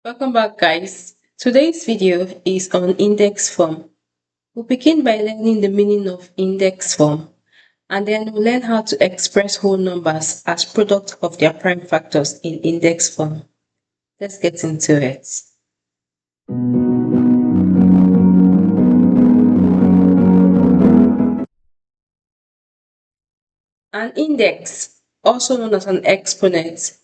Welcome back, guys. Today's video is on index form. We'll begin by learning the meaning of index form, and then we'll learn how to express whole numbers as product of their prime factors in index form. Let's get into it. An index, also known as an exponent,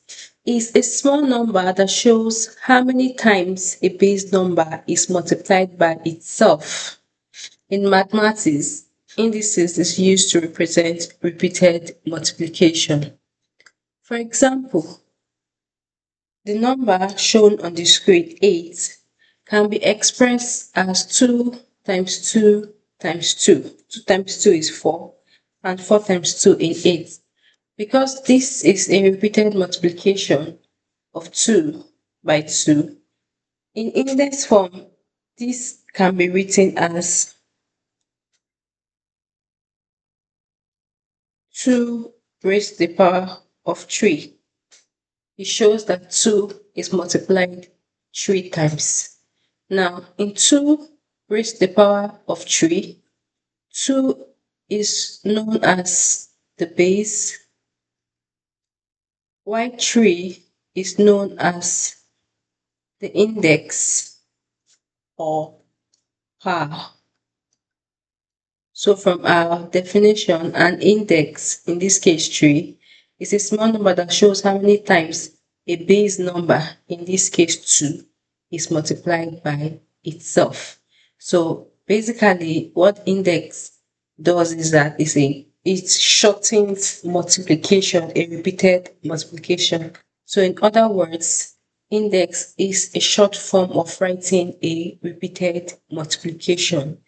is a small number that shows how many times a base number is multiplied by itself. In mathematics, indices is used to represent repeated multiplication. For example, the number shown on the screen, 8, can be expressed as 2 times 2 times 2. 2 times 2 is 4, and 4 times 2 is 8. Because this is a repeated multiplication of 2 by 2, in index form, this can be written as 2 raised to the power of 3. It shows that 2 is multiplied 3 times. Now, in 2 raised to the power of 3, 2 is known as the base, while 3 is known as the index or power. So from our definition, an index, in this case 3, is a small number that shows how many times a base number, in this case 2, is multiplied by itself. So basically what index does is that it shortens multiplication, a repeated multiplication. So in other words, index is a short form of writing a repeated multiplication.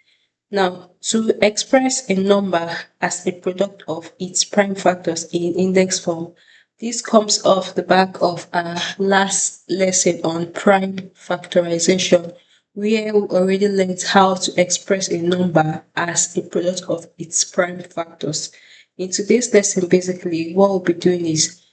Now, to express a number as a product of its prime factors in index form, this comes off the back of our last lesson on prime factorization, where we already learned how to express a number as a product of its prime factors. In today's lesson, basically, what we'll be doing is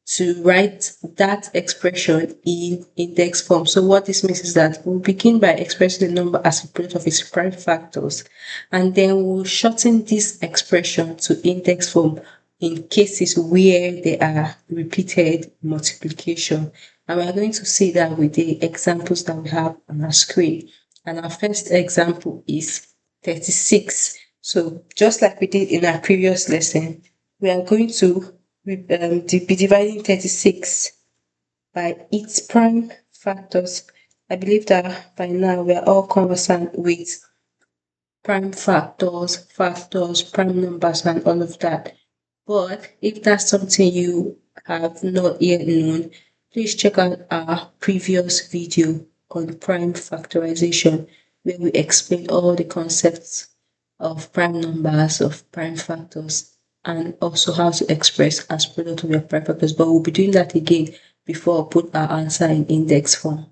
to write that expression in index form. So what this means is that we'll begin by expressing the number as a product of its prime factors, and then we'll shorten this expression to index form in cases where there are repeated multiplication. And we're going to see that with the examples that we have on our screen. And our first example is 36. So just like we did in our previous lesson, we are going to be dividing 36 by its prime factors. I believe that by now we are all conversant with prime factors, prime numbers, and all of that. But if that's something you have not yet known, please check out our previous video on prime factorization, where we explain all the concepts of prime numbers, of prime factors, and also how to express as product of your prime factors. But we'll be doing that again before we put our answer in index form.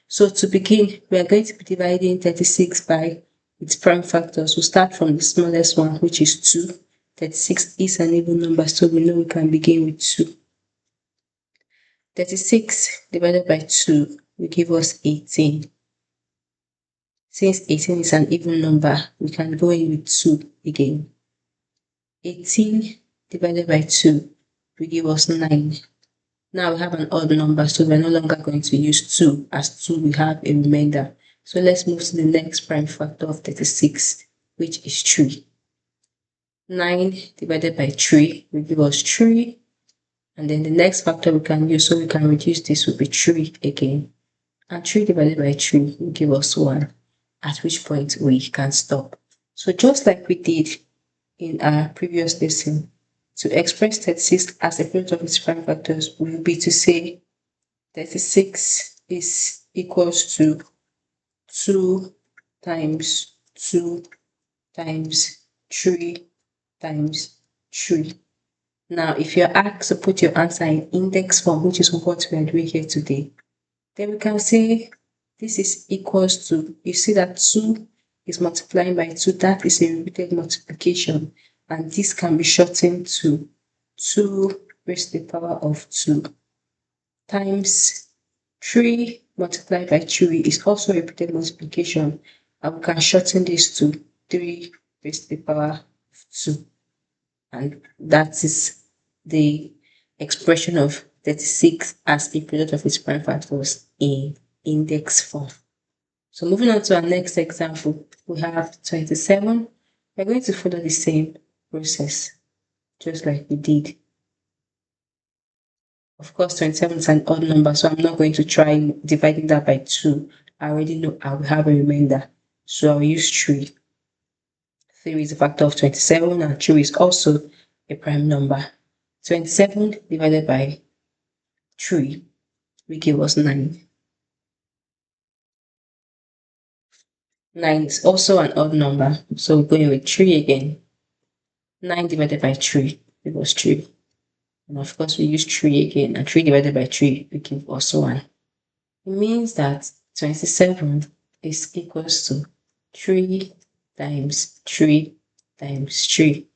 So to begin, we are going to be dividing 36 by its prime factors. We'll start from the smallest one, which is 2. 36 is an even number, so we know we can begin with 2. 36 divided by 2 will give us 18. Since 18 is an even number, we can go in with 2 again. 18 divided by 2 will give us 9. Now we have an odd number, so we're no longer going to use 2, as 2 we have a remainder. So let's move to the next prime factor of 36, which is 3. 9 divided by 3 will give us 3. And then the next factor we can use, so we can reduce this, will be 3 again. And 3 divided by 3 will give us 1, at which point we can stop. So just like we did in our previous lesson, to express 36 as a product of its prime factors will be to say 36 is equals to 2 times 2 times 3 times 3. Now, if you're asked to put your answer in index form, which is what we are doing here today, then we can say this is equals to, you see that 2 is multiplying by 2, that is a repeated multiplication, and this can be shortened to 2 raised to the power of 2 times 3 multiplied by 3 is also repeated multiplication, and we can shorten this to 3 raised to the power of 2. And that is the expression of 36 as a product of its prime factors in index form. So moving on to our next example, we have 27. We're going to follow the same process, just like we did. Of course, 27 is an odd number, so I'm not going to try dividing that by 2. I already know I will have a remainder, so I'll use 3. 3 is a factor of 27, and 3 is also a prime number. 27 divided by 3 will give us 9. 9 is also an odd number, so we're going with 3 again. 9 divided by 3 gives us 3. And of course, we use 3 again, and 3 divided by 3 will give us 1. It means that 27 is equals to 3 times 3 times 3.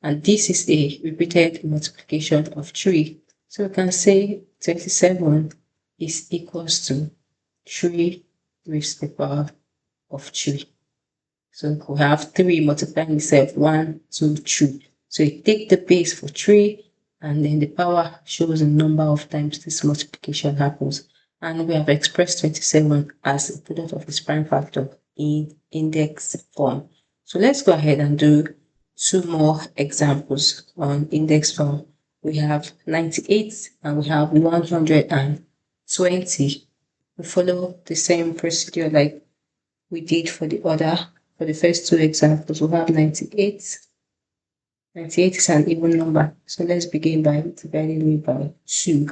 And this is a repeated multiplication of 3. So we can say 27 is equals to 3 raised to the power of 3. So we have 3 multiplying itself, 1, 2, 3. So you take the base for 3, and then the power shows the number of times this multiplication happens. And we have expressed 27 as a product of its prime factor in index form. So let's go ahead and do 2 more examples on index form. We have 98 and we have 120. We follow the same procedure like we did for the first 2 examples. We have 98. 98 is an even number, so let's begin by dividing it by 2.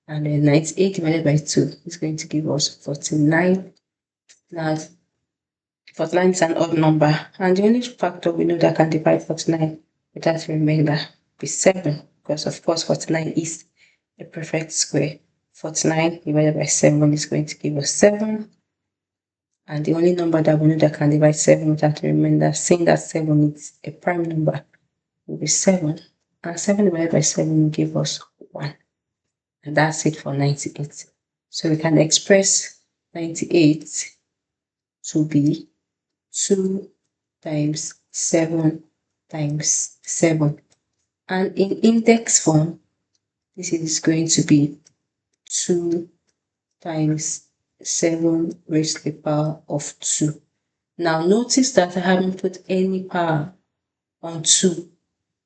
And then 98 divided by 2 is going to give us 49. Now, 49 is an odd number, and the only factor we know that can divide 49 without a remainder is 7, because of course 49 is a perfect square. 49 divided by 7 is going to give us 7. And the only number that we know that can divide 7 without a remainder, seeing that 7 is a prime number, will be 7. And 7 divided by 7 will give us 1. And that's it for 98. So we can express 98 to be 2 times 7 times 7. And in index form, this is going to be 2 times 7 raised to the power of 2. Now notice that I haven't put any power on 2,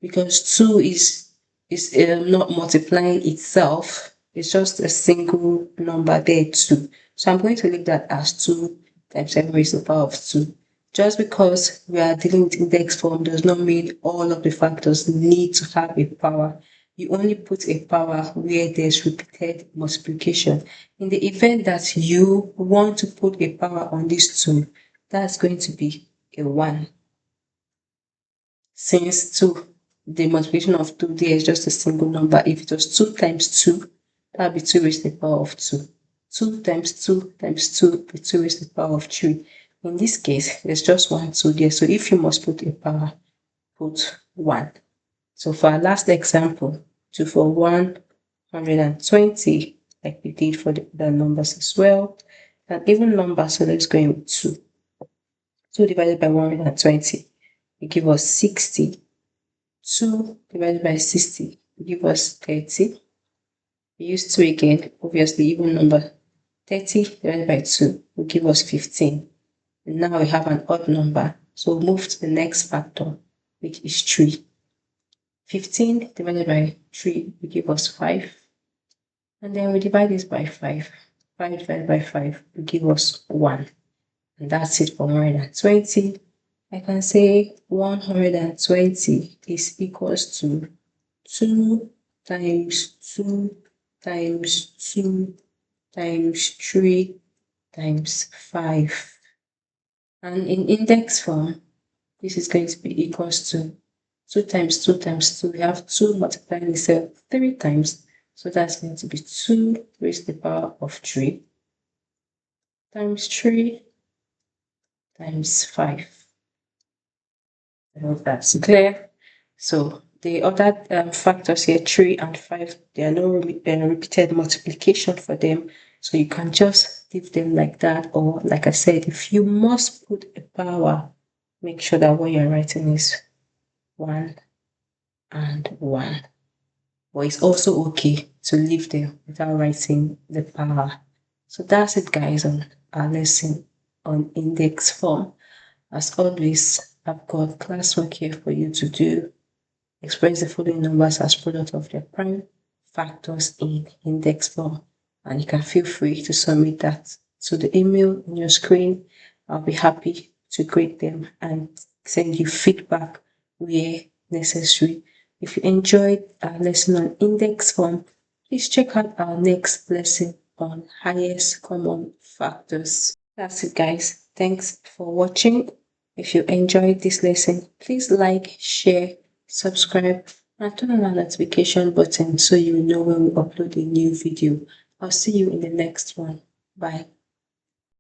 because 2 is not multiplying itself. It's just a single number there, 2. So I'm going to leave that as 2 times 7 raised to the power of 2. Just because we are dealing with index form does not mean all of the factors need to have a power. You only put a power where there's repeated multiplication. In the event that you want to put a power on this 2, that's going to be a 1. Since 2, the multiplication of 2 there is just a single number. If it was 2 times 2, that would be 2 raised to the power of 2. 2 times 2 times 2 would be 2 raised to the power of 3. In this case, there's just 1 2 there. So if you must put a power, put 1. So for our last example, 2 for 120, like we did for the other numbers as well. An even number, so let's go in with 2. 2 divided by 120 will give us 60. 2 divided by 60 will give us 30. We use 2 again, obviously even number. 30 divided by 2 will give us 15. And now we have an odd number, so we'll move to the next factor, which is 3. 15 divided by 3 will give us 5. And then we divide this by 5. 5 divided by 5 will give us 1. And that's it for 120. I can say 120 is equals to 2 times 2 times 2 times 3 times 5. And in index form, this is going to be equals to 2 times 2 times 2. We have 2 multiplying itself 3 times. So that's going to be 2 raised to the power of 3 times 3 times 5. I hope that's clear. So the other factors here, 3 and 5, there are no repeated multiplication for them. So you can just leave them like that, or like I said, if you must put a power, make sure that what you're writing is 1 and 1. But it's also okay to leave them without writing the power. So that's it, guys, on our lesson on index form. As always, I've got classwork here for you to do. Express the following numbers as product of their prime factors in index form. And you can feel free to submit that to the email on your screen. I'll be happy to grade them and send you feedback where necessary. If you enjoyed our lesson on index form, please check out our next lesson on highest common factors. That's it, guys. Thanks for watching. If you enjoyed this lesson, please like, share, subscribe, and turn on our notification button so you know when we upload a new video. I'll see you in the next one. Bye.